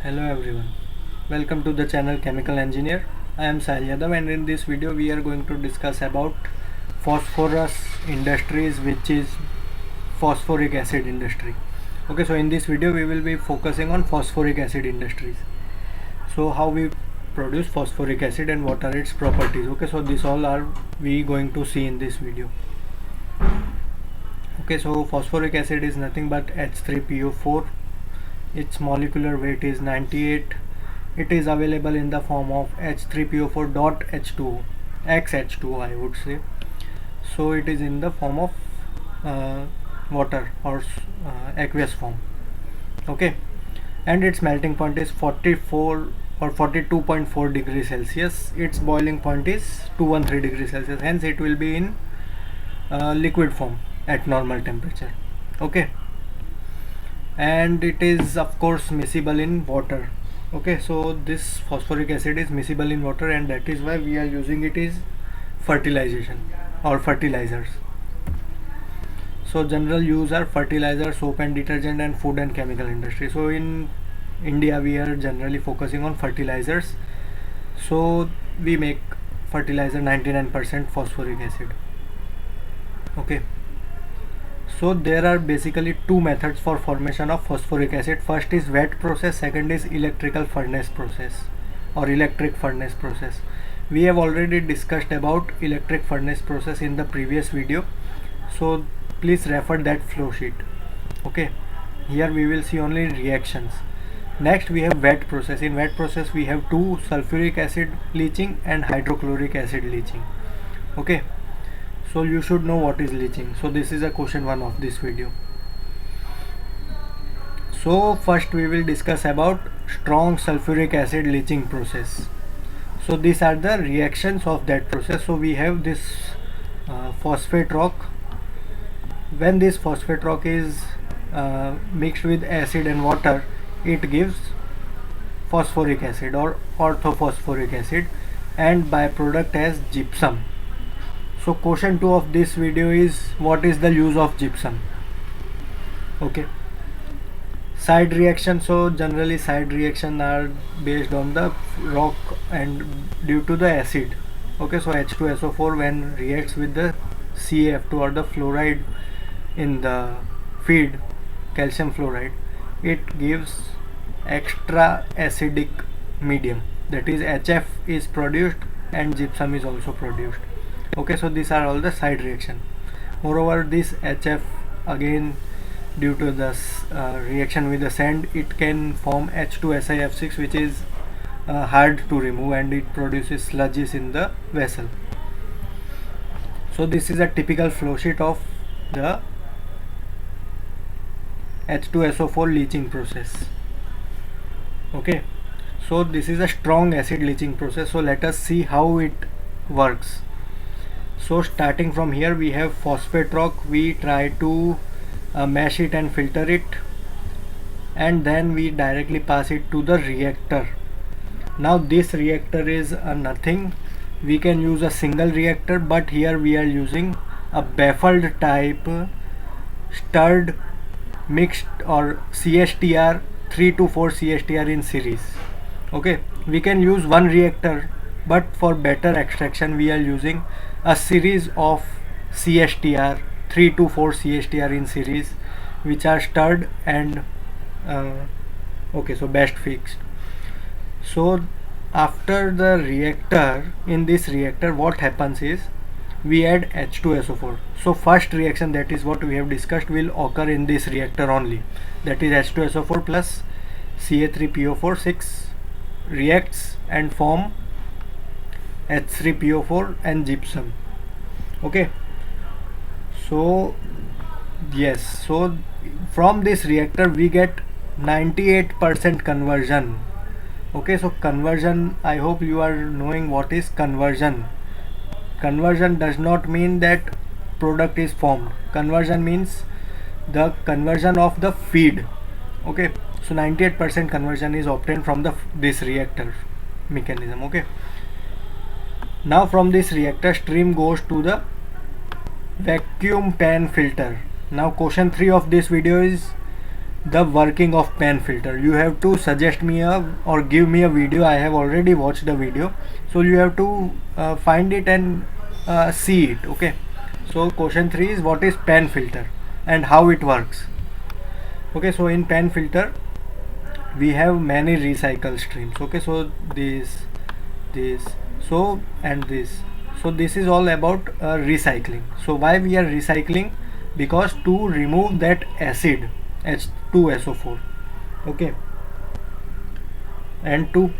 Hello everyone, welcome to the channel Chemical Engineer. I am Sahil Yadav, and in this video we are going to discuss about phosphorus industries, which is phosphoric acid industry. Okay, so in this video we will be focusing on phosphoric acid industries. So how we produce phosphoric acid and what are its properties. Okay, so this all are we going to see in this video. Okay, so phosphoric acid is nothing but H3PO4. Its molecular weight is 98. It is available in the form of H3PO4.H2O, XH2O I would say. So it is in the form of water or aqueous form. Okay, and its melting point is 44 or 42.4 degrees Celsius. Its boiling point is 213 degrees Celsius. Hence it will be in liquid form at normal temperature. Okay, and it is of course miscible in water. Okay, so this phosphoric acid is miscible in water, and that is why we are using it is fertilization or fertilizers. So general use are fertilizer, soap and detergent, and food and chemical industry. So in India we are generally focusing on fertilizers, so we make fertilizer 99% phosphoric acid. Okay, so there are basically two methods for formation of phosphoric acid. First is wet process, second is electrical furnace process or electric furnace process. We have already discussed about electric furnace process in the previous video, so please refer that flow sheet. Okay, here we will see only reactions. Next we have wet process. In wet process we have two: sulfuric acid leaching and hydrochloric acid leaching. Okay, so you should know what is leaching. So this is a question 1 of this video. So first we will discuss about strong sulfuric acid leaching process. So these are the reactions of that process. So we have this phosphate rock. When this phosphate rock is mixed with acid and water, it gives phosphoric acid or orthophosphoric acid, and byproduct as gypsum. So question 2 of this video is what is the use of gypsum. Okay, side reaction. So generally side reaction are based on the rock and due to the acid. Okay, so H2SO4 when reacts with the CaF2 or the fluoride in the feed, calcium fluoride, it gives extra acidic medium, that is HF is produced and gypsum is also produced. Okay, so these are all the side reaction. Moreover, this HF again due to the reaction with the sand, it can form H2SiF6, which is hard to remove, and it produces sludges in the vessel. So this is a typical flow sheet of the H2SO4 leaching process. Okay, so this is a strong acid leaching process. So let us see how it works. So starting from here we have phosphate rock. We try to mash it and filter it, and then we directly pass it to the reactor. Now this reactor is nothing. We can use a single reactor, but here we are using a baffled type stirred mixed or CSTR 3 to 4 CSTR in series. Okay, we can use one reactor, but for better extraction we are using a series of CSTR 3 to 4 CSTR in series, which are stirred and okay, so best fixed. So after the reactor, in this reactor what happens is we add H2SO4. So first reaction, that is what we have discussed, will occur in this reactor only, that is H2SO4 plus Ca3PO4 6 reacts and form H3PO4 and gypsum. Okay, so yes, so from this reactor we get 98% conversion. Okay, so conversion, I hope you are knowing what is conversion. Conversion does not mean that product is formed. Conversion means the conversion of the feed. Okay, so 98% conversion is obtained from the this reactor mechanism. Okay, now from this reactor stream goes to the vacuum pan filter. Now question 3 of this video is the working of pen filter. You have to suggest me or give me a video. I have already watched the video, so you have to find it and see it. Okay, so question 3 is what is pen filter and how it works. Okay, so in pen filter we have many recycle streams. Okay, so this so and this, so this is all about recycling. So why we are recycling? Because to remove that acid H2SO4. Okay, and to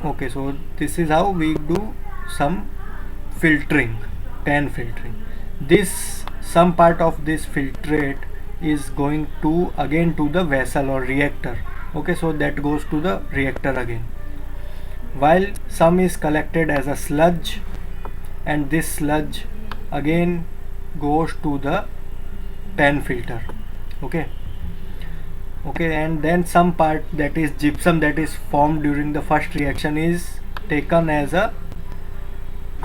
okay, so this is how we do some filtering, pen filtering. This some part of this filtrate is going to again to the vessel or reactor. Okay, so that goes to the reactor again, while some is collected as a sludge, and this sludge again goes to the pen filter. Okay, and then some part, that is gypsum, that is formed during the first reaction, is taken as a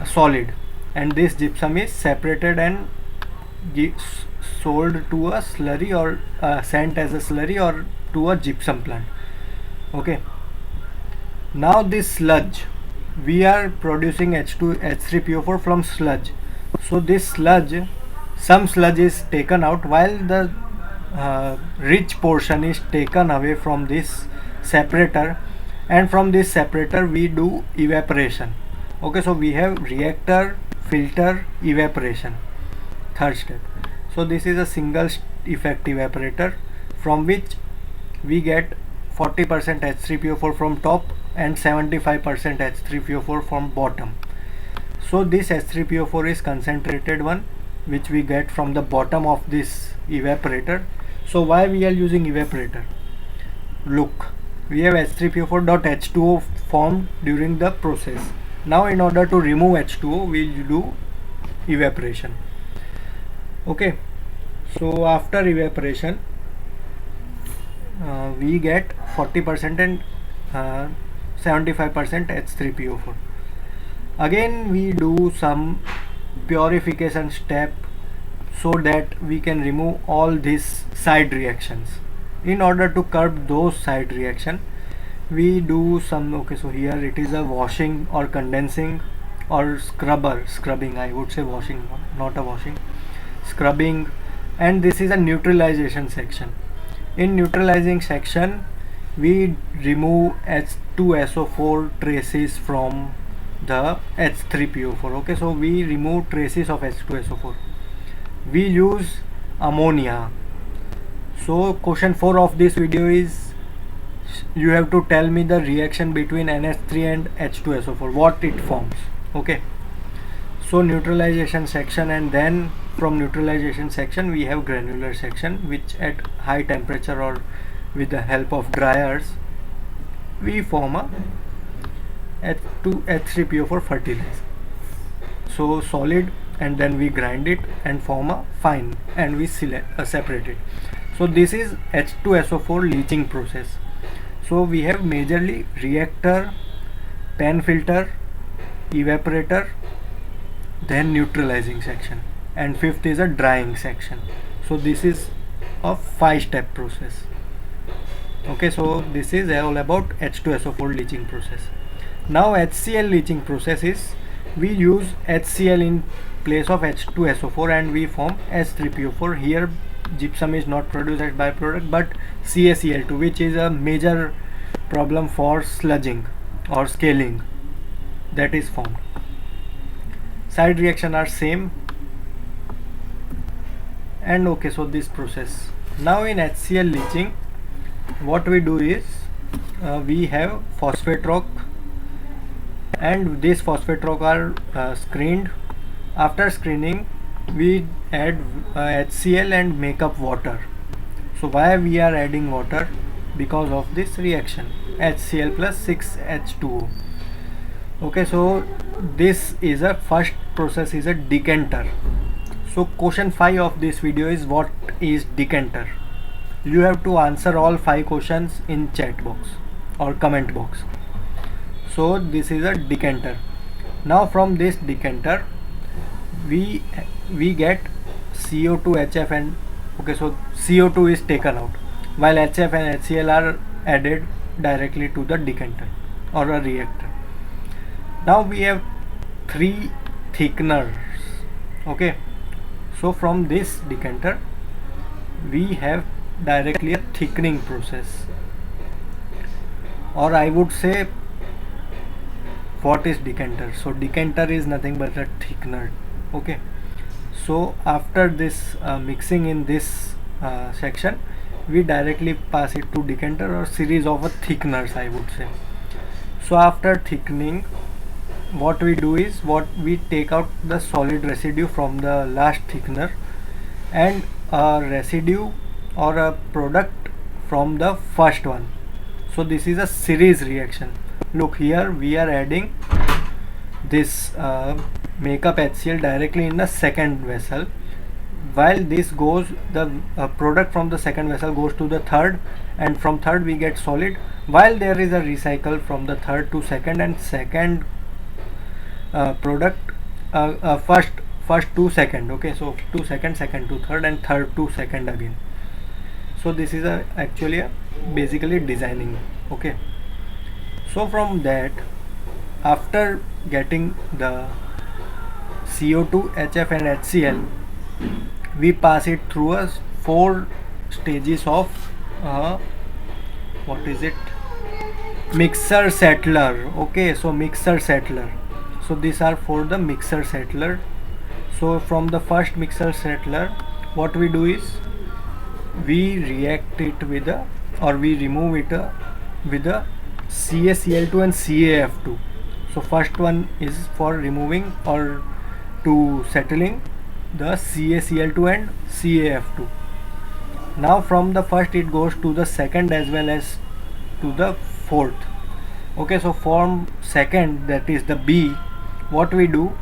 solid, and this gypsum is separated and sold to a slurry or sent as a slurry or to a gypsum plant. Okay, now this sludge, we are producing H3PO4 from sludge. So this sludge, some sludge is taken out, while the rich portion is taken away from this separator, and from this separator we do evaporation. Okay, so we have reactor, filter, evaporation, third step. So this is a single effect evaporator, from which we get 40% H3PO4 from top and 75% H3PO4 from bottom. So this H3PO4 is concentrated one, which we get from the bottom of this evaporator. So why we are using evaporator? Look, we have H3PO4.H2O formed during the process. Now in order to remove H2O, we will do evaporation. Okay, so after evaporation we get 40% and 75% H3PO4. Again we do some purification step, so that we can remove all these side reactions. In order to curb those side reaction, we do some, okay, so here it is a washing or condensing or scrubbing, I would say washing, not a washing, scrubbing. And this is a neutralization section. In neutralizing section we remove H2SO4 traces from the H3PO4. Okay, so we remove traces of H2SO4. We use ammonia. So question 4 of this video is, you have to tell me the reaction between NH3 and H2SO4, what it forms. Okay, so neutralization section, and then from neutralization section we have granular section, which at high temperature or with the help of dryers we form a H3PO4 fertilizer. So solid, and then we grind it and form a fine, and we separate it. So this is H2SO4 leaching process. So we have majorly reactor, pen filter, evaporator, then neutralizing section, and fifth is a drying section. So this is a 5-step process. Okay, so this is all about H2SO4 leaching process. Now HCl leaching process is, we use HCl in place of H2SO4 and we form H3PO4. Here gypsum is not produced as byproduct, but CaCl2, which is a major problem for sludging or scaling, that is formed. Side reaction are same, and okay, so this process. Now in HCl leaching, what we do is, we have phosphate rock, and this phosphate rock are screened. After screening we add HCl and make up water. So why we are adding water? Because of this reaction, HCl plus 6H2O. Okay, so this is a first process, is a decanter. So question 5 of this video is, what is decanter? You have to answer all 5 questions in chat box or comment box. So this is a decanter. Now from this decanter we get CO2, HF, and okay, so CO2 is taken out. while HF and HCl are added directly to the decanter or a reactor. Now we have three thickeners. Okay, so from this decanter we have directly a thickening process, or I would say, what is decanter? So decanter is nothing but a thickener. Okay, so after this mixing in this section, we directly pass it to decanter or series of thickeners, I would say. So after thickening, what we do is we take out the solid residue from the last thickener and a residue or a product from the first one. So this is a series reaction. Look, here we are adding this makeup HCl directly in the second vessel, while this goes, the product from the second vessel goes to the third, and from third we get solid, while there is a recycle from the third to second, and second product first to second. Okay, so to second, second to third, and third to second again. So this is actually basically designing. Okay, so from that, after getting the CO2, HF and HCl, we pass it through a 4 stages of what is it, mixer settler. Okay, so mixer settler, so these are for the mixer settler. So from the first mixer settler, what we do is we react it with a, or we remove it with a CaCl2 and CaF2. So first one is for removing or to settling the CaCl2 and CaF2. Now from the first it goes to the second as well as to the fourth. Okay, so from second, that is the B, what we do,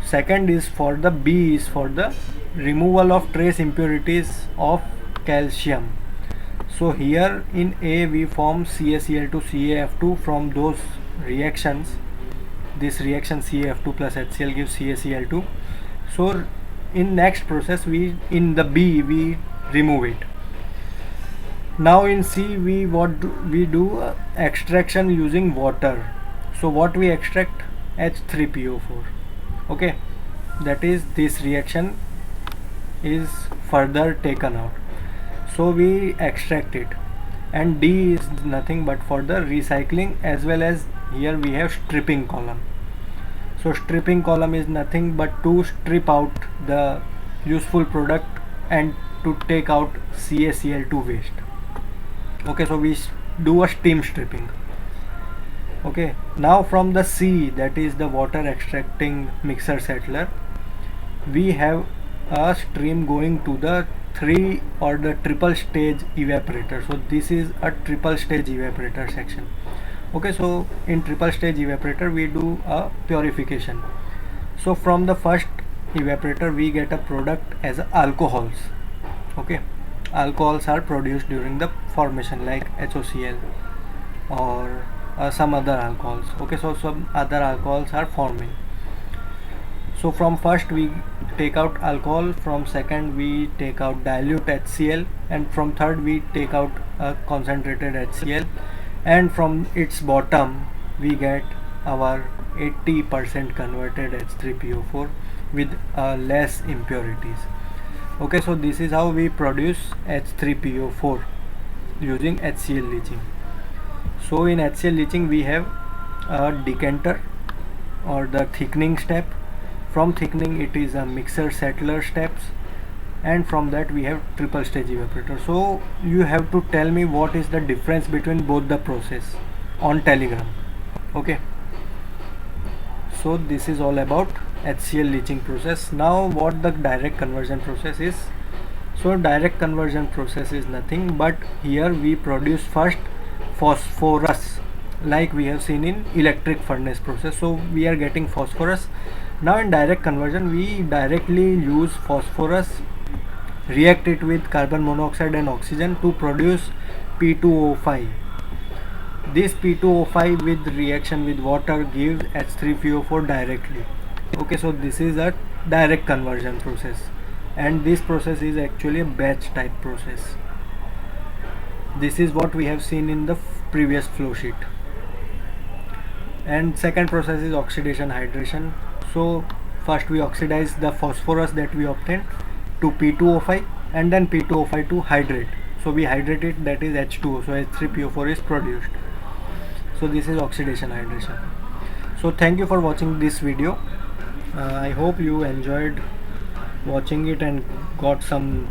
second is for the B is for the removal of trace impurities of calcium. So here in A we form CaCl2 CaF2 from those reactions. This reaction CaF2 plus HCl gives CaCl2. So in next process, we in the B we remove it. Now in C we do extraction using water. So what we extract, H3PO4. Okay, that is, this reaction is further taken out, so we extract it. And D is nothing but for the recycling, as well as here we have stripping column. So stripping column is nothing but to strip out the useful product and to take out CaCl2 waste. Okay, so we do a steam stripping. Okay, now from the C, that is the water extracting mixer settler, we have a stream going to the 3 or the triple stage evaporator. So this is a triple stage evaporator section. Okay, so in triple stage evaporator we do a purification. So from the first evaporator we get a product as alcohols. Okay, alcohols are produced during the formation, like HOCl or some other alcohols. Okay, so some other alcohols are forming. So from first we take out alcohol, from second we take out dilute HCl, and from third we take out concentrated HCl, and from its bottom we get our 80% converted H3PO4 with less impurities. Okay, so this is how we produce H3PO4 using HCl leaching. So in HCl leaching we have a decanter or the thickening step. From thickening it is a mixer settler steps, and from that we have triple stage evaporator. So you have to tell me what is the difference between both the process on Telegram. Okay, so this is all about HCl leaching process. Now what the direct conversion process is. So direct conversion process is nothing but here we produce first phosphorus, like we have seen in electric furnace process. So we are getting phosphorus. Now in direct conversion we directly use phosphorus, react it with carbon monoxide and oxygen to produce P2O5. This P2O5 with reaction with water gives H3PO4 directly. Okay, so this is a direct conversion process, and this process is actually a batch type process. This is what we have seen in the previous flow sheet. And second process is oxidation hydration. So first we oxidize the phosphorus that we obtained to P2O5 and then P2O5 to hydrate. So we hydrate it, that is H2O, so H3PO4 is produced. So this is oxidation hydration. So thank you for watching this video. I hope you enjoyed watching it and got some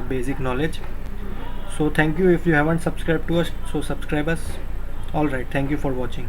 basic knowledge. So thank you. If you haven't subscribed to us, so subscribe us. Alright, thank you for watching.